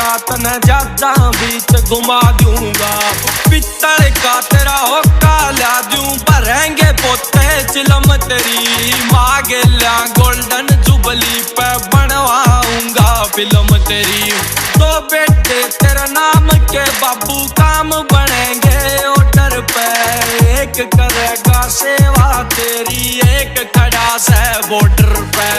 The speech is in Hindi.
का तने ज्यादा बीच घुमा दूंगा। पित्तल का तेरा होका ला दूं, भरेंगे पोते चिलम तेरी। मांगे ला गोल्डन जुबली पे बनवाऊंगा फिल्म तेरी। तो बेटे तेरा नाम के बाबू काम बनेंगे ऑर्डर पे। एक करेगा सेवा तेरी, एक खड़ा से बॉर्डर पे।